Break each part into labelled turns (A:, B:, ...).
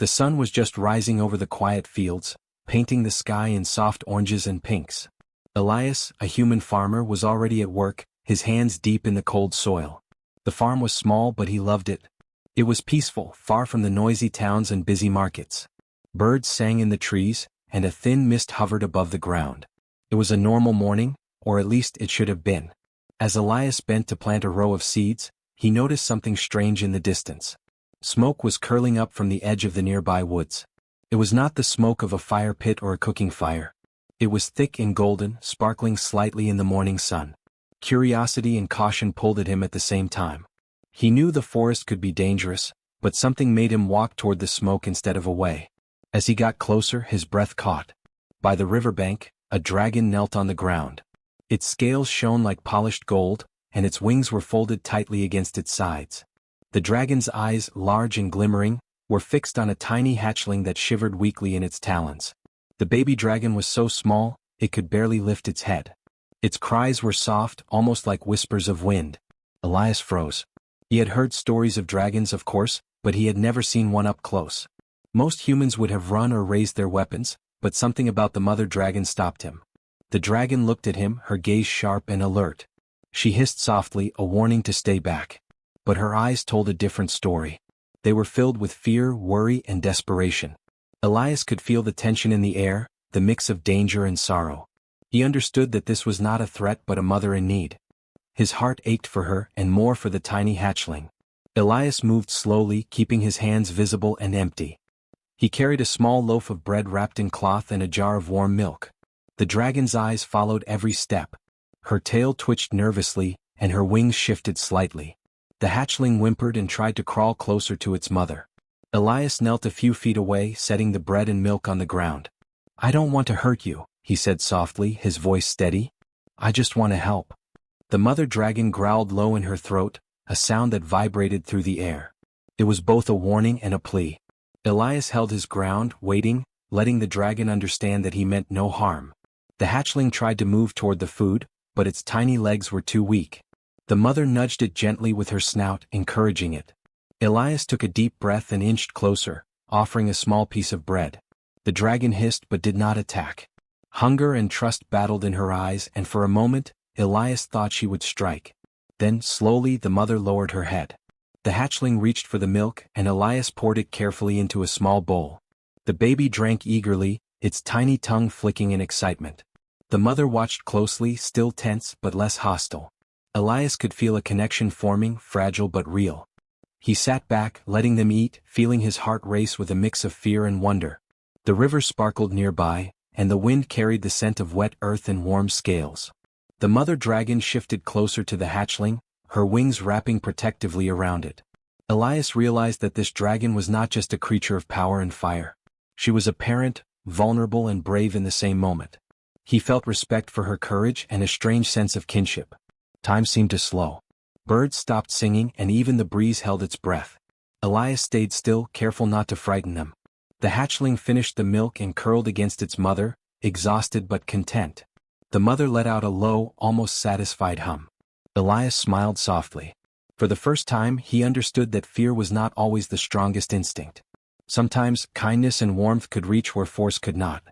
A: The sun was just rising over the quiet fields, painting the sky in soft oranges and pinks. Elias, a human farmer, was already at work, his hands deep in the cold soil. The farm was small, but he loved it. It was peaceful, far from the noisy towns and busy markets. Birds sang in the trees, and a thin mist hovered above the ground. It was a normal morning, or at least it should have been. As Elias bent to plant a row of seeds, he noticed something strange in the distance. Smoke was curling up from the edge of the nearby woods. It was not the smoke of a fire pit or a cooking fire. It was thick and golden, sparkling slightly in the morning sun. Curiosity and caution pulled at him at the same time. He knew the forest could be dangerous, but something made him walk toward the smoke instead of away. As he got closer, his breath caught. By the riverbank, a dragon knelt on the ground. Its scales shone like polished gold, and its wings were folded tightly against its sides. The dragon's eyes, large and glimmering, were fixed on a tiny hatchling that shivered weakly in its talons. The baby dragon was so small, it could barely lift its head. Its cries were soft, almost like whispers of wind. Elias froze. He had heard stories of dragons, of course, but he had never seen one up close. Most humans would have run or raised their weapons, but something about the mother dragon stopped him. The dragon looked at him, her gaze sharp and alert. She hissed softly, a warning to stay back. But her eyes told a different story. They were filled with fear, worry, and desperation. Elias could feel the tension in the air, the mix of danger and sorrow. He understood that this was not a threat but a mother in need. His heart ached for her, and more for the tiny hatchling. Elias moved slowly, keeping his hands visible and empty. He carried a small loaf of bread wrapped in cloth and a jar of warm milk. The dragon's eyes followed every step. Her tail twitched nervously, and her wings shifted slightly. The hatchling whimpered and tried to crawl closer to its mother. Elias knelt a few feet away, setting the bread and milk on the ground. "I don't want to hurt you," he said softly, his voice steady. "I just want to help." The mother dragon growled low in her throat, a sound that vibrated through the air. It was both a warning and a plea. Elias held his ground, waiting, letting the dragon understand that he meant no harm. The hatchling tried to move toward the food, but its tiny legs were too weak. The mother nudged it gently with her snout, encouraging it. Elias took a deep breath and inched closer, offering a small piece of bread. The dragon hissed but did not attack. Hunger and trust battled in her eyes, and for a moment, Elias thought she would strike. Then, slowly, the mother lowered her head. The hatchling reached for the milk, and Elias poured it carefully into a small bowl. The baby drank eagerly, its tiny tongue flicking in excitement. The mother watched closely, still tense but less hostile. Elias could feel a connection forming, fragile but real. He sat back, letting them eat, feeling his heart race with a mix of fear and wonder. The river sparkled nearby, and the wind carried the scent of wet earth and warm scales. The mother dragon shifted closer to the hatchling, her wings wrapping protectively around it. Elias realized that this dragon was not just a creature of power and fire. She was a parent, vulnerable and brave in the same moment. He felt respect for her courage and a strange sense of kinship. Time seemed to slow. Birds stopped singing, and even the breeze held its breath. Elias stayed still, careful not to frighten them. The hatchling finished the milk and curled against its mother, exhausted but content. The mother let out a low, almost satisfied hum. Elias smiled softly. For the first time, he understood that fear was not always the strongest instinct. Sometimes, kindness and warmth could reach where force could not.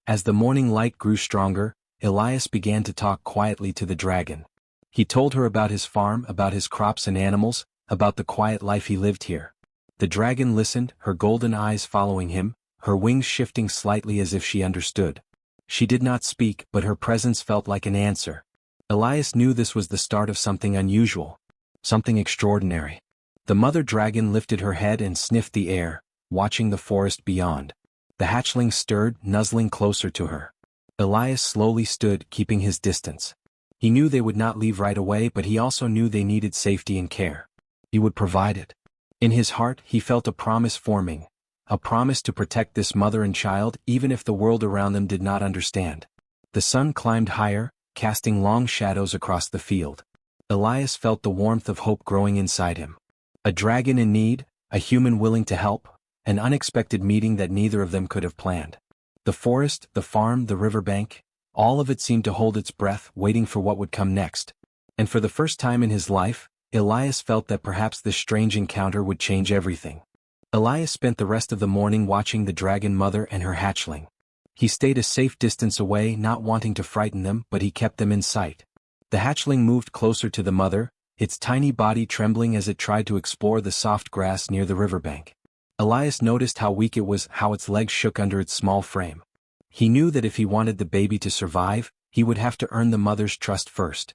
A: As the morning light grew stronger, Elias began to talk quietly to the dragon. He told her about his farm, about his crops and animals, about the quiet life he lived here. The dragon listened, her golden eyes following him, her wings shifting slightly as if she understood. She did not speak, but her presence felt like an answer. Elias knew this was the start of something unusual, something extraordinary. The mother dragon lifted her head and sniffed the air, watching the forest beyond. The hatchling stirred, nuzzling closer to her. Elias slowly stood, keeping his distance. He knew they would not leave right away, but he also knew they needed safety and care. He would provide it. In his heart, he felt a promise forming, a promise to protect this mother and child even if the world around them did not understand. The sun climbed higher, casting long shadows across the field. Elias felt the warmth of hope growing inside him. A dragon in need, a human willing to help, an unexpected meeting that neither of them could have planned. The forest, the farm, the riverbank, all of it seemed to hold its breath, waiting for what would come next. And for the first time in his life, Elias felt that perhaps this strange encounter would change everything. Elias spent the rest of the morning watching the dragon mother and her hatchling. He stayed a safe distance away, not wanting to frighten them, but he kept them in sight. The hatchling moved closer to the mother, its tiny body trembling as it tried to explore the soft grass near the riverbank. Elias noticed how weak it was, how its legs shook under its small frame. He knew that if he wanted the baby to survive, he would have to earn the mother's trust first.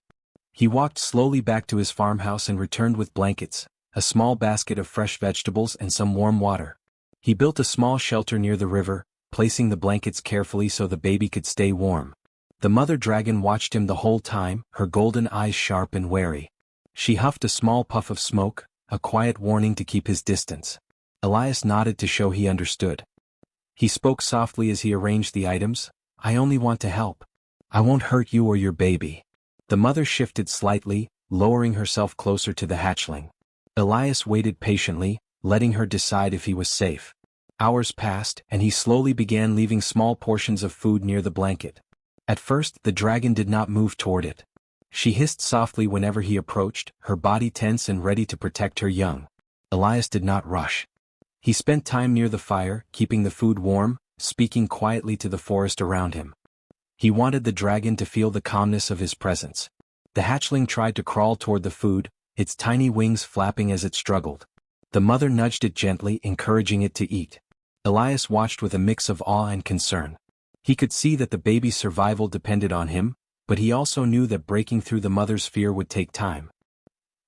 A: He walked slowly back to his farmhouse and returned with blankets, a small basket of fresh vegetables and some warm water. He built a small shelter near the river, placing the blankets carefully so the baby could stay warm. The mother dragon watched him the whole time, her golden eyes sharp and wary. She huffed a small puff of smoke, a quiet warning to keep his distance. Elias nodded to show he understood. He spoke softly as he arranged the items. "I only want to help. I won't hurt you or your baby." The mother shifted slightly, lowering herself closer to the hatchling. Elias waited patiently, letting her decide if he was safe. Hours passed, and he slowly began leaving small portions of food near the blanket. At first, the dragon did not move toward it. She hissed softly whenever he approached, her body tense and ready to protect her young. Elias did not rush. He spent time near the fire, keeping the food warm, speaking quietly to the forest around him. He wanted the dragon to feel the calmness of his presence. The hatchling tried to crawl toward the food, its tiny wings flapping as it struggled. The mother nudged it gently, encouraging it to eat. Elias watched with a mix of awe and concern. He could see that the baby's survival depended on him, but he also knew that breaking through the mother's fear would take time.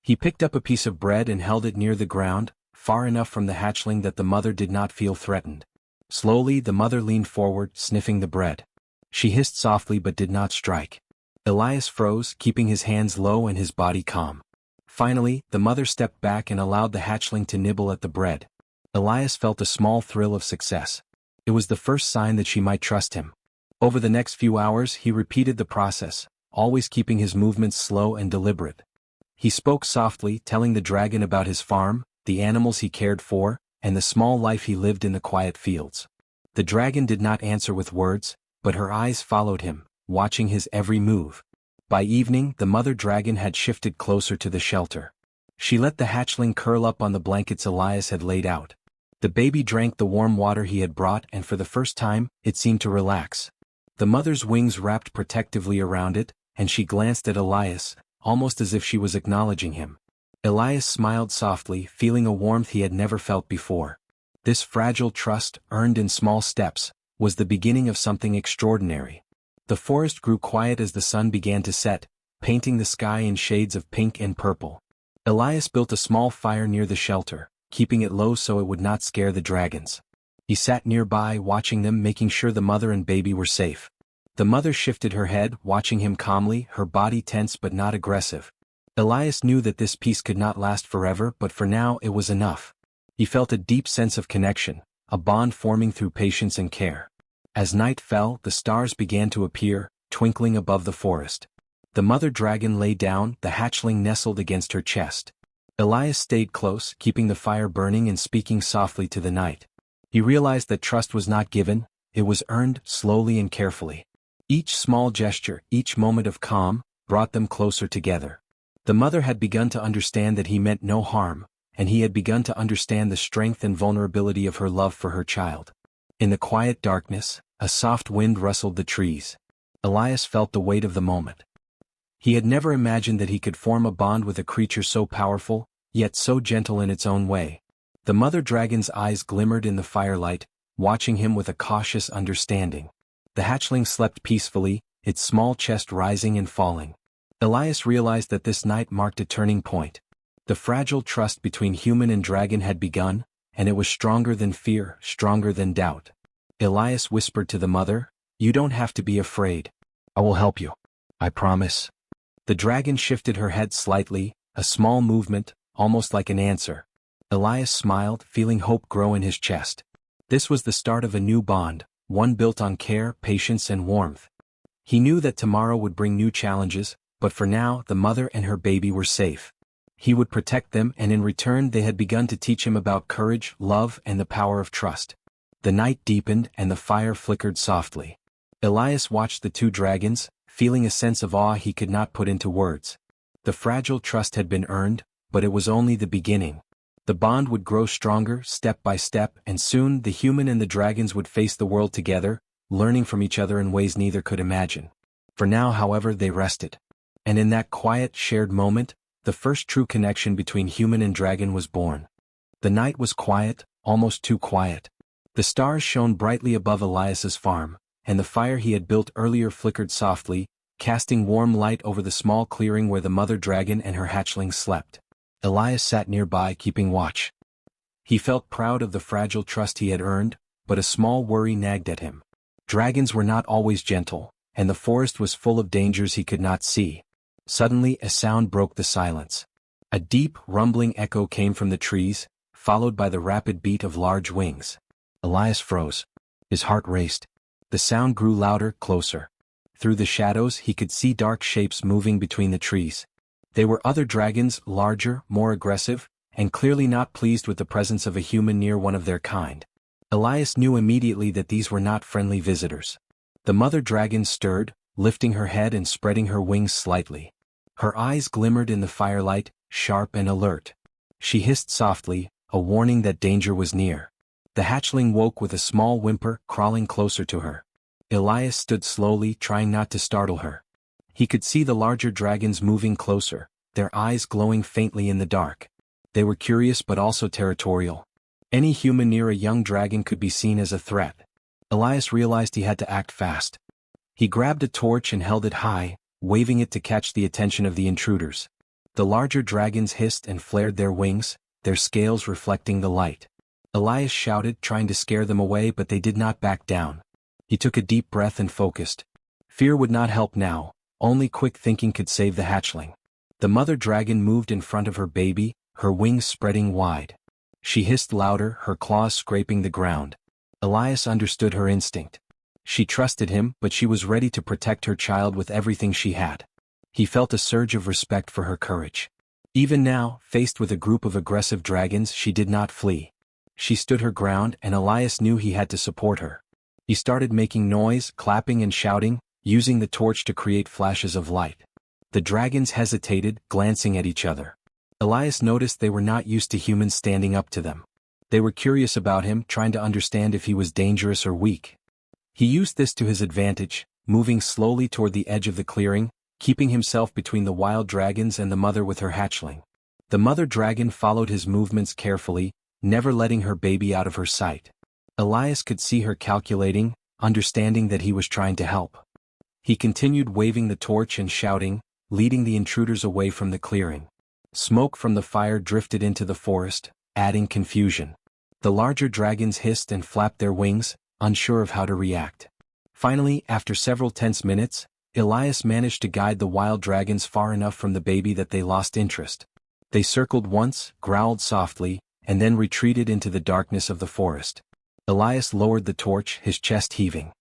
A: He picked up a piece of bread and held it near the ground, far enough from the hatchling that the mother did not feel threatened. Slowly, the mother leaned forward, sniffing the bread. She hissed softly but did not strike. Elias froze, keeping his hands low and his body calm. Finally, the mother stepped back and allowed the hatchling to nibble at the bread. Elias felt a small thrill of success. It was the first sign that she might trust him. Over the next few hours, he repeated the process, always keeping his movements slow and deliberate. He spoke softly, telling the dragon about his farm, the animals he cared for, and the small life he lived in the quiet fields. The dragon did not answer with words, but her eyes followed him, watching his every move. By evening, the mother dragon had shifted closer to the shelter. She let the hatchling curl up on the blankets Elias had laid out. The baby drank the warm water he had brought, and for the first time, it seemed to relax. The mother's wings wrapped protectively around it, and she glanced at Elias, almost as if she was acknowledging him. Elias smiled softly, feeling a warmth he had never felt before. This fragile trust, earned in small steps, was the beginning of something extraordinary. The forest grew quiet as the sun began to set, painting the sky in shades of pink and purple. Elias built a small fire near the shelter, keeping it low so it would not scare the dragons. He sat nearby, watching them, making sure the mother and baby were safe. The mother shifted her head, watching him calmly, her body tense but not aggressive. Elias knew that this peace could not last forever, but for now it was enough. He felt a deep sense of connection, a bond forming through patience and care. As night fell, the stars began to appear, twinkling above the forest. The mother dragon lay down, the hatchling nestled against her chest. Elias stayed close, keeping the fire burning and speaking softly to the night. He realized that trust was not given, it was earned, slowly and carefully. Each small gesture, each moment of calm, brought them closer together. The mother had begun to understand that he meant no harm, and he had begun to understand the strength and vulnerability of her love for her child. In the quiet darkness, a soft wind rustled the trees. Elias felt the weight of the moment. He had never imagined that he could form a bond with a creature so powerful, yet so gentle in its own way. The mother dragon's eyes glimmered in the firelight, watching him with a cautious understanding. The hatchling slept peacefully, its small chest rising and falling. Elias realized that this night marked a turning point. The fragile trust between human and dragon had begun, and it was stronger than fear, stronger than doubt. Elias whispered to the mother, "You don't have to be afraid. I will help you. I promise." The dragon shifted her head slightly, a small movement, almost like an answer. Elias smiled, feeling hope grow in his chest. This was the start of a new bond, one built on care, patience and warmth. He knew that tomorrow would bring new challenges, but for now the mother and her baby were safe. He would protect them, and in return they had begun to teach him about courage, love and the power of trust. The night deepened and the fire flickered softly. Elias watched the two dragons, feeling a sense of awe he could not put into words. The fragile trust had been earned, but it was only the beginning. The bond would grow stronger step by step, and soon the human and the dragons would face the world together, learning from each other in ways neither could imagine. For now, however, they rested. And in that quiet, shared moment, the first true connection between human and dragon was born. The night was quiet, almost too quiet. The stars shone brightly above Elias's farm, and the fire he had built earlier flickered softly, casting warm light over the small clearing where the mother dragon and her hatchlings slept. Elias sat nearby, keeping watch. He felt proud of the fragile trust he had earned, but a small worry nagged at him. Dragons were not always gentle, and the forest was full of dangers he could not see. Suddenly a sound broke the silence. A deep, rumbling echo came from the trees, followed by the rapid beat of large wings. Elias froze. His heart raced. The sound grew louder, closer. Through the shadows he could see dark shapes moving between the trees. They were other dragons, larger, more aggressive, and clearly not pleased with the presence of a human near one of their kind. Elias knew immediately that these were not friendly visitors. The mother dragon stirred, lifting her head and spreading her wings slightly. Her eyes glimmered in the firelight, sharp and alert. She hissed softly, a warning that danger was near. The hatchling woke with a small whimper, crawling closer to her. Elias stood slowly, trying not to startle her. He could see the larger dragons moving closer, their eyes glowing faintly in the dark. They were curious but also territorial. Any human near a young dragon could be seen as a threat. Elias realized he had to act fast. He grabbed a torch and held it high, waving it to catch the attention of the intruders. The larger dragons hissed and flared their wings, their scales reflecting the light. Elias shouted, trying to scare them away, but they did not back down. He took a deep breath and focused. Fear would not help now. Only quick thinking could save the hatchling. The mother dragon moved in front of her baby, her wings spreading wide. She hissed louder, her claws scraping the ground. Elias understood her instinct. She trusted him, but she was ready to protect her child with everything she had. He felt a surge of respect for her courage. Even now, faced with a group of aggressive dragons, she did not flee. She stood her ground, and Elias knew he had to support her. He started making noise, clapping and shouting, using the torch to create flashes of light. The dragons hesitated, glancing at each other. Elias noticed they were not used to humans standing up to them. They were curious about him, trying to understand if he was dangerous or weak. He used this to his advantage, moving slowly toward the edge of the clearing, keeping himself between the wild dragons and the mother with her hatchling. The mother dragon followed his movements carefully, never letting her baby out of her sight. Elias could see her calculating, understanding that he was trying to help. He continued waving the torch and shouting, leading the intruders away from the clearing. Smoke from the fire drifted into the forest, adding confusion. The larger dragons hissed and flapped their wings, unsure of how to react. Finally, after several tense minutes, Elias managed to guide the wild dragons far enough from the baby that they lost interest. They circled once, growled softly, and then retreated into the darkness of the forest. Elias lowered the torch, his chest heaving.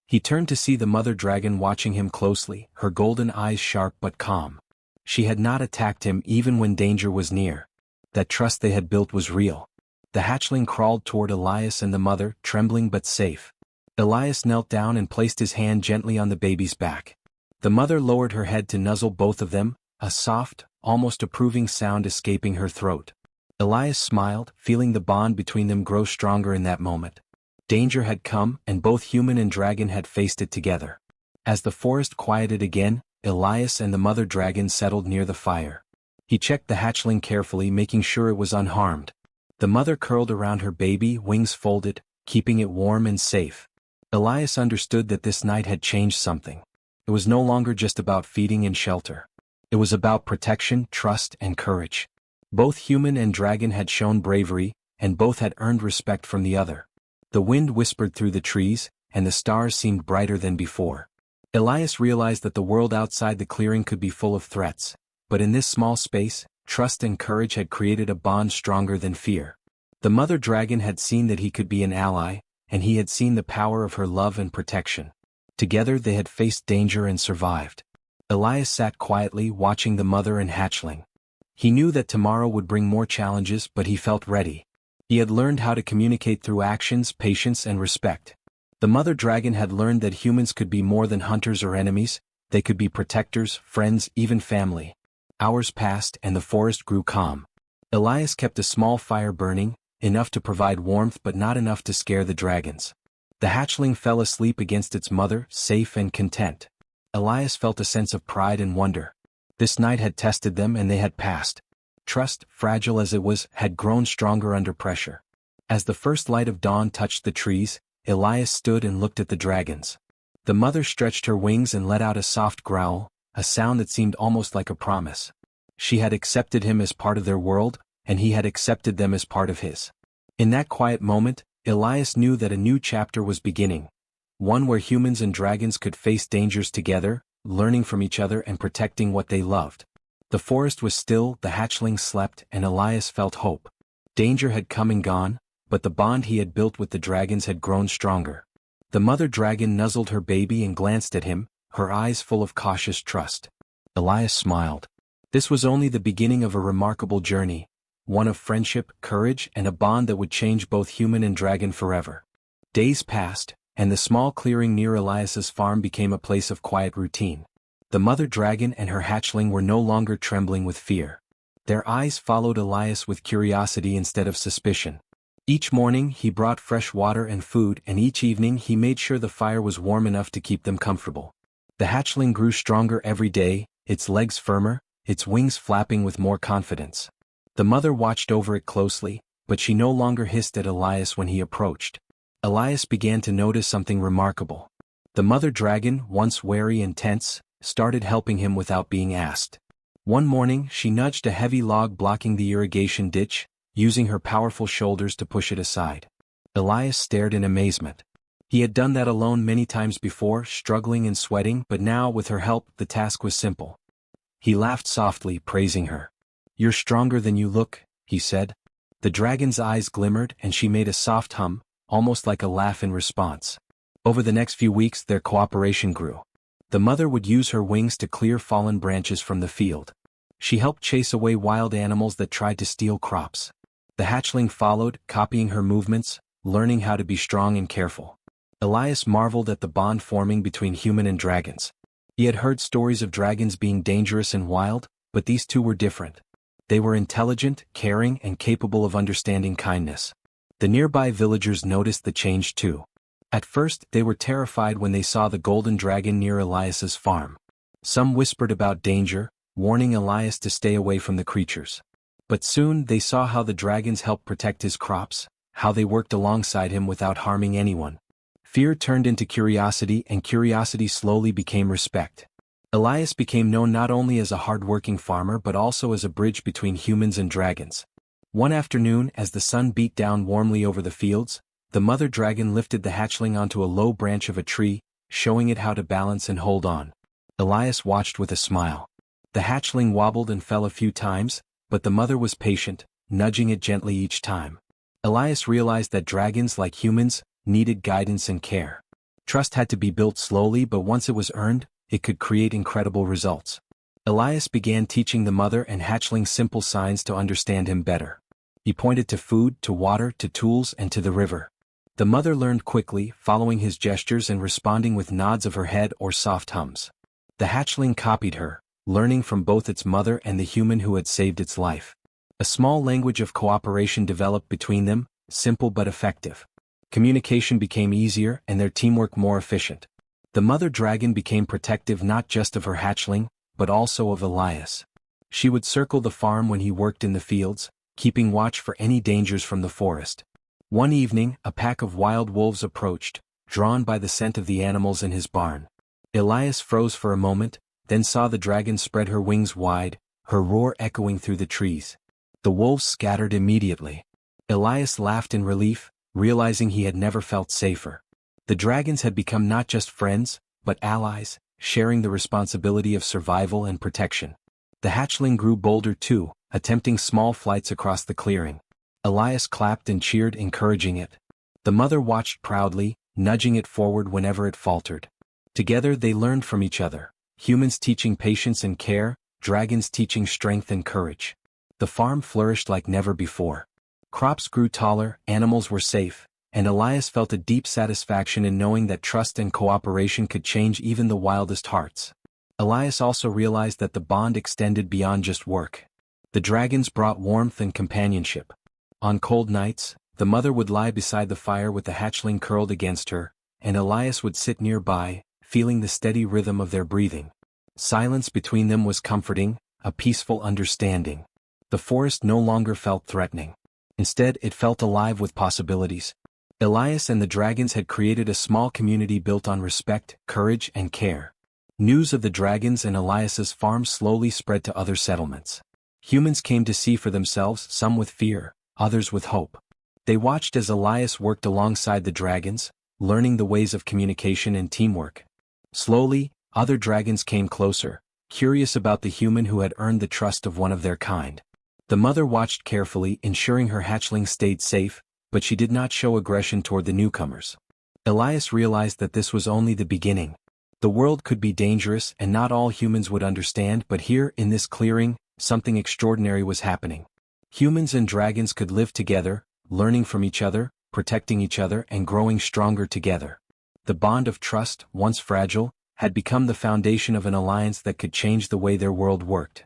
A: He turned to see the mother dragon watching him closely, her golden eyes sharp but calm. She had not attacked him even when danger was near. That trust they had built was real. The hatchling crawled toward Elias and the mother, trembling but safe. Elias knelt down and placed his hand gently on the baby's back. The mother lowered her head to nuzzle both of them, a soft, almost approving sound escaping her throat. Elias smiled, feeling the bond between them grow stronger in that moment. Danger had come, and both human and dragon had faced it together. As the forest quieted again, Elias and the mother dragon settled near the fire. He checked the hatchling carefully, making sure it was unharmed. The mother curled around her baby, wings folded, keeping it warm and safe. Elias understood that this night had changed something. It was no longer just about feeding and shelter. It was about protection, trust, and courage. Both human and dragon had shown bravery, and both had earned respect from the other. The wind whispered through the trees, and the stars seemed brighter than before. Elias realized that the world outside the clearing could be full of threats, but in this small space, trust and courage had created a bond stronger than fear. The mother dragon had seen that he could be an ally, and he had seen the power of her love and protection. Together they had faced danger and survived. Elias sat quietly, watching the mother and hatchling. He knew that tomorrow would bring more challenges, but he felt ready. He had learned how to communicate through actions, patience, and respect. The mother dragon had learned that humans could be more than hunters or enemies, they could be protectors, friends, even family. Hours passed and the forest grew calm. Elias kept a small fire burning, enough to provide warmth but not enough to scare the dragons. The hatchling fell asleep against its mother, safe and content. Elias felt a sense of pride and wonder. This night had tested them and they had passed. Trust, fragile as it was, had grown stronger under pressure. As the first light of dawn touched the trees, Elias stood and looked at the dragons. The mother stretched her wings and let out a soft growl, a sound that seemed almost like a promise. She had accepted him as part of their world, and he had accepted them as part of his. In that quiet moment, Elias knew that a new chapter was beginning, one where humans and dragons could face dangers together, learning from each other and protecting what they loved. The forest was still, the hatchlings slept, and Elias felt hope. Danger had come and gone, but the bond he had built with the dragons had grown stronger. The mother dragon nuzzled her baby and glanced at him, her eyes full of cautious trust. Elias smiled. This was only the beginning of a remarkable journey, one of friendship, courage, and a bond that would change both human and dragon forever. Days passed, and the small clearing near Elias's farm became a place of quiet routine. The mother dragon and her hatchling were no longer trembling with fear. Their eyes followed Elias with curiosity instead of suspicion. Each morning he brought fresh water and food, and each evening he made sure the fire was warm enough to keep them comfortable. The hatchling grew stronger every day, its legs firmer, its wings flapping with more confidence. The mother watched over it closely, but she no longer hissed at Elias when he approached. Elias began to notice something remarkable. The mother dragon, once wary and tense, started helping him without being asked. One morning she nudged a heavy log blocking the irrigation ditch, using her powerful shoulders to push it aside. Elias stared in amazement. He had done that alone many times before, struggling and sweating, but now, with her help, the task was simple. He laughed softly, praising her. "You're stronger than you look," he said. The dragon's eyes glimmered and she made a soft hum, almost like a laugh in response. Over the next few weeks their cooperation grew. The mother would use her wings to clear fallen branches from the field. She helped chase away wild animals that tried to steal crops. The hatchling followed, copying her movements, learning how to be strong and careful. Elias marveled at the bond forming between human and dragons. He had heard stories of dragons being dangerous and wild, but these two were different. They were intelligent, caring, and capable of understanding kindness. The nearby villagers noticed the change too. At first, they were terrified when they saw the golden dragon near Elias's farm. Some whispered about danger, warning Elias to stay away from the creatures. But soon they saw how the dragons helped protect his crops, how they worked alongside him without harming anyone. Fear turned into curiosity, and curiosity slowly became respect. Elias became known not only as a hard-working farmer but also as a bridge between humans and dragons. One afternoon, as the sun beat down warmly over the fields, the mother dragon lifted the hatchling onto a low branch of a tree, showing it how to balance and hold on. Elias watched with a smile. The hatchling wobbled and fell a few times, but the mother was patient, nudging it gently each time. Elias realized that dragons, like humans, needed guidance and care. Trust had to be built slowly, but once it was earned, it could create incredible results. Elias began teaching the mother and hatchling simple signs to understand him better. He pointed to food, to water, to tools, and to the river. The mother learned quickly, following his gestures and responding with nods of her head or soft hums. The hatchling copied her, learning from both its mother and the human who had saved its life. A small language of cooperation developed between them, simple but effective. Communication became easier and their teamwork more efficient. The mother dragon became protective not just of her hatchling, but also of Elias. She would circle the farm when he worked in the fields, keeping watch for any dangers from the forest. One evening, a pack of wild wolves approached, drawn by the scent of the animals in his barn. Elias froze for a moment, then saw the dragon spread her wings wide, her roar echoing through the trees. The wolves scattered immediately. Elias laughed in relief, realizing he had never felt safer. The dragons had become not just friends, but allies, sharing the responsibility of survival and protection. The hatchling grew bolder too, attempting small flights across the clearing. Elias clapped and cheered, encouraging it. The mother watched proudly, nudging it forward whenever it faltered. Together they learned from each other, humans teaching patience and care, dragons teaching strength and courage. The farm flourished like never before. Crops grew taller, animals were safe, and Elias felt a deep satisfaction in knowing that trust and cooperation could change even the wildest hearts. Elias also realized that the bond extended beyond just work. The dragons brought warmth and companionship. On cold nights, the mother would lie beside the fire with the hatchling curled against her, and Elias would sit nearby, feeling the steady rhythm of their breathing. Silence between them was comforting, a peaceful understanding. The forest no longer felt threatening. Instead, it felt alive with possibilities. Elias and the dragons had created a small community built on respect, courage, and care. News of the dragons and Elias's farm slowly spread to other settlements. Humans came to see for themselves, some with fear, others with hope. They watched as Elias worked alongside the dragons, learning the ways of communication and teamwork. Slowly, other dragons came closer, curious about the human who had earned the trust of one of their kind. The mother watched carefully, ensuring her hatchling stayed safe, but she did not show aggression toward the newcomers. Elias realized that this was only the beginning. The world could be dangerous and not all humans would understand, but here, in this clearing, something extraordinary was happening. Humans and dragons could live together, learning from each other, protecting each other, and growing stronger together. The bond of trust, once fragile, had become the foundation of an alliance that could change the way their world worked.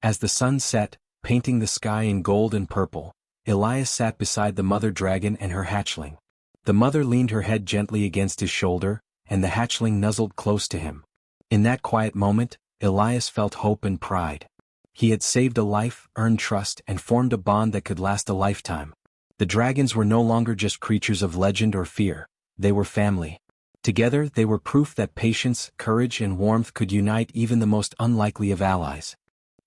A: As the sun set, painting the sky in gold and purple, Elias sat beside the mother dragon and her hatchling. The mother leaned her head gently against his shoulder, and the hatchling nuzzled close to him. In that quiet moment, Elias felt hope and pride. He had saved a life, earned trust, and formed a bond that could last a lifetime. The dragons were no longer just creatures of legend or fear, they were family. Together, they were proof that patience, courage, and warmth could unite even the most unlikely of allies.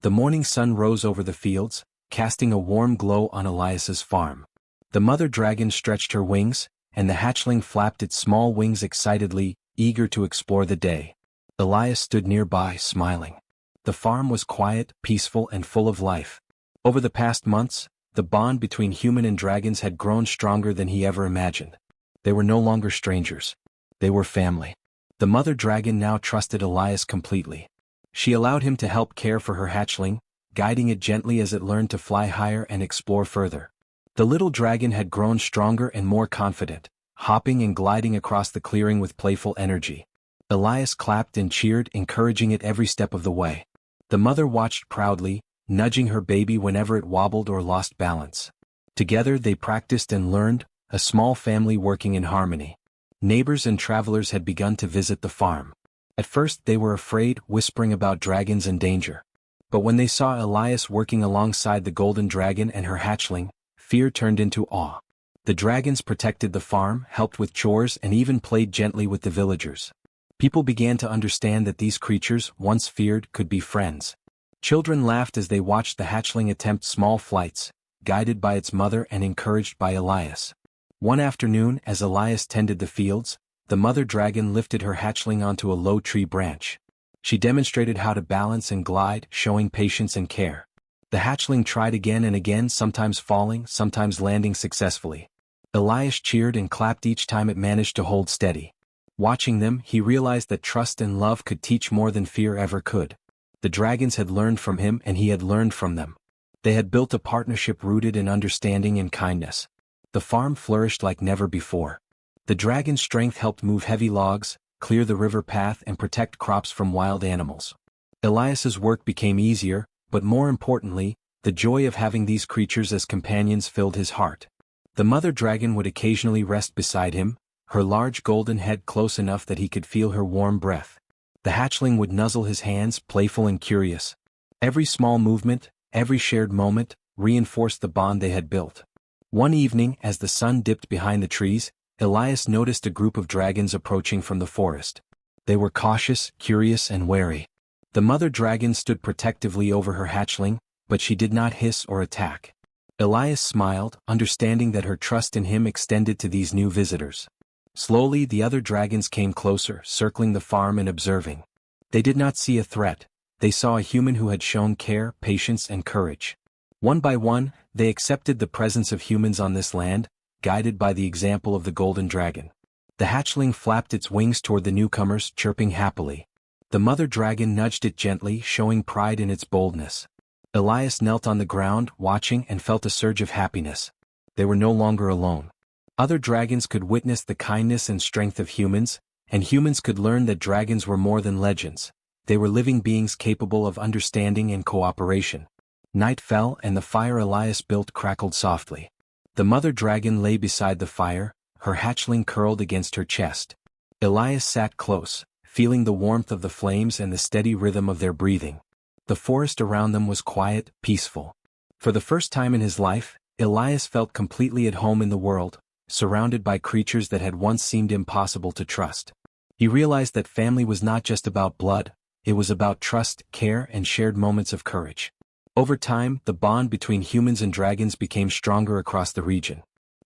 A: The morning sun rose over the fields, casting a warm glow on Elias's farm. The mother dragon stretched her wings, and the hatchling flapped its small wings excitedly, eager to explore the day. Elias stood nearby, smiling. The farm was quiet, peaceful, and full of life. Over the past months, the bond between human and dragons had grown stronger than he ever imagined. They were no longer strangers. They were family. The mother dragon now trusted Elias completely. She allowed him to help care for her hatchling, guiding it gently as it learned to fly higher and explore further. The little dragon had grown stronger and more confident, hopping and gliding across the clearing with playful energy. Elias clapped and cheered, encouraging it every step of the way. The mother watched proudly, nudging her baby whenever it wobbled or lost balance. Together they practiced and learned, a small family working in harmony. Neighbors and travelers had begun to visit the farm. At first they were afraid, whispering about dragons and danger. But when they saw Elias working alongside the golden dragon and her hatchling, fear turned into awe. The dragons protected the farm, helped with chores, and even played gently with the villagers. People began to understand that these creatures, once feared, could be friends. Children laughed as they watched the hatchling attempt small flights, guided by its mother and encouraged by Elias. One afternoon, as Elias tended the fields, the mother dragon lifted her hatchling onto a low tree branch. She demonstrated how to balance and glide, showing patience and care. The hatchling tried again and again, sometimes falling, sometimes landing successfully. Elias cheered and clapped each time it managed to hold steady. Watching them, he realized that trust and love could teach more than fear ever could. The dragons had learned from him and he had learned from them. They had built a partnership rooted in understanding and kindness. The farm flourished like never before. The dragon's strength helped move heavy logs, clear the river path, and protect crops from wild animals. Elias's work became easier, but more importantly, the joy of having these creatures as companions filled his heart. The mother dragon would occasionally rest beside him, her large golden head close enough that he could feel her warm breath. The hatchling would nuzzle his hands, playful and curious. Every small movement, every shared moment, reinforced the bond they had built. One evening, as the sun dipped behind the trees, Elias noticed a group of dragons approaching from the forest. They were cautious, curious, and wary. The mother dragon stood protectively over her hatchling, but she did not hiss or attack. Elias smiled, understanding that her trust in him extended to these new visitors. Slowly the other dragons came closer, circling the farm and observing. They did not see a threat. They saw a human who had shown care, patience, and courage. One by one, they accepted the presence of humans on this land, guided by the example of the golden dragon. The hatchling flapped its wings toward the newcomers, chirping happily. The mother dragon nudged it gently, showing pride in its boldness. Elias knelt on the ground, watching, and felt a surge of happiness. They were no longer alone. Other dragons could witness the kindness and strength of humans, and humans could learn that dragons were more than legends. They were living beings capable of understanding and cooperation. Night fell and the fire Elias built crackled softly. The mother dragon lay beside the fire, her hatchling curled against her chest. Elias sat close, feeling the warmth of the flames and the steady rhythm of their breathing. The forest around them was quiet, peaceful. For the first time in his life, Elias felt completely at home in the world, surrounded by creatures that had once seemed impossible to trust. He realized that family was not just about blood, it was about trust, care, and shared moments of courage. Over time, the bond between humans and dragons became stronger across the region.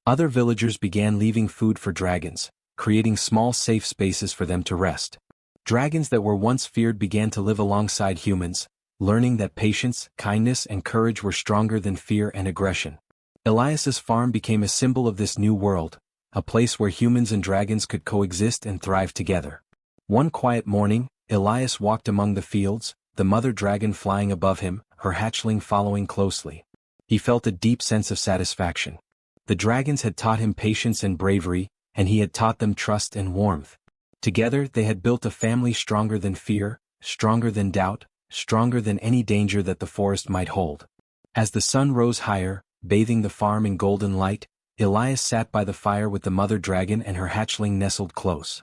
A: Other villagers began leaving food for dragons, creating small safe spaces for them to rest. Dragons that were once feared began to live alongside humans, learning that patience, kindness, and courage were stronger than fear and aggression. Elias's farm became a symbol of this new world, a place where humans and dragons could coexist and thrive together. One quiet morning, Elias walked among the fields, the mother dragon flying above him, her hatchling following closely. He felt a deep sense of satisfaction. The dragons had taught him patience and bravery, and he had taught them trust and warmth. Together they had built a family stronger than fear, stronger than doubt, stronger than any danger that the forest might hold. As the sun rose higher, bathing the farm in golden light, Elias sat by the fire with the mother dragon and her hatchling nestled close.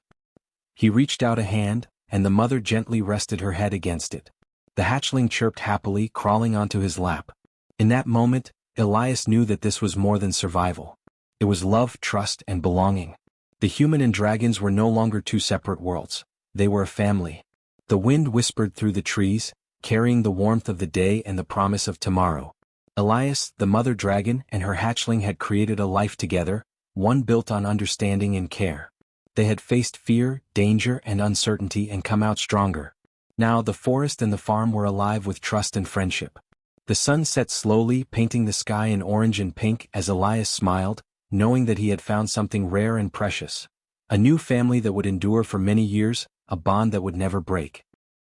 A: He reached out a hand, and the mother gently rested her head against it. The hatchling chirped happily, crawling onto his lap. In that moment, Elias knew that this was more than survival. It was love, trust, and belonging. The human and dragons were no longer two separate worlds. They were a family. The wind whispered through the trees, carrying the warmth of the day and the promise of tomorrow. Elias, the mother dragon, and her hatchling had created a life together, one built on understanding and care. They had faced fear, danger, and uncertainty and come out stronger. Now the forest and the farm were alive with trust and friendship. The sun set slowly, painting the sky in orange and pink as Elias smiled, knowing that he had found something rare and precious. A new family that would endure for many years, a bond that would never break.